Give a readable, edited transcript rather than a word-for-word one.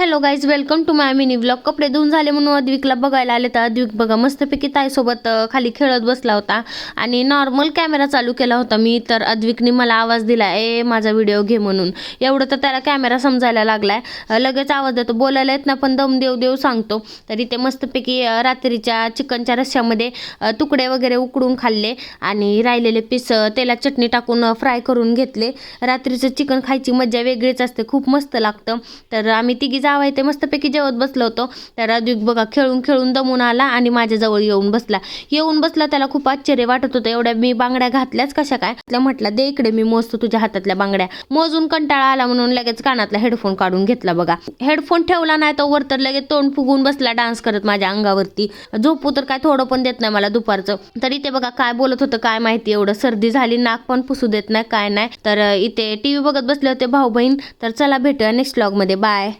Hello guys, welcome to my mini vlog. कपडे धुवून झाले म्हणून अद्विकला बघायला आले तर अद्विक बघा मस्तपैकी ताईसोबत खाली खेळत बसला होता आणि नॉर्मल कॅमेरा चालू केला होता मी. तर अद्विकने मला आवाज दिला, ए माझा व्हिडिओ घे म्हणून. एवढं तर त्याला कॅमेरा समजायला लागलाय, लगेच आवाज देतो. बोलायला येत ना पण दम देव देव सांगतो. तर इथे मस्तपैकी रात्रीच्या चिकनच्या रश्श्यामध्ये तुकडे वगैरे उकडून खाल्ले आणि राहिलेले पीस तेलात चटणी टाकून फ्राय करून घेतले. रात्रीचं चिकन खायची मजा वेगळीच असते, खूप मस्त लागतं. तर आम्ही तिघी जावं ते मस्तपैकी जेवत बसलो होतो. तर अद्विक बघा खेळून खेळून दमून आला आणि माझ्याजवळ येऊन बसला. त्याला खूप आश्चर्य वाटत होतं, एवढ्या मी बांगड्या घातल्याच कशा काय. म्हटलं दे इकडे, मी मोजतो तुझ्या हातातल्या बांगड्या. मोजून कंटाळा आला म्हणून लगेच कानातला हेडफोन काढून घेतला. बघा हेडफोन ठेवला नाही तो वर तर लगेच तोंड फुगून बसला डान्स करत माझ्या अंगावरती. झोपू तर काय थोडं पण देत नाही मला दुपारचं. तर इथे बघा काय बोलत होतं काय माहिती, एवढं सर्दी झाली, नाक पण पुसू देत नाही काय नाही. तर इथे टीव्ही बघत बसले होते भाऊ बहीण. तर चला भेटूया नेक्स्ट व्लॉग मध्ये. बाय.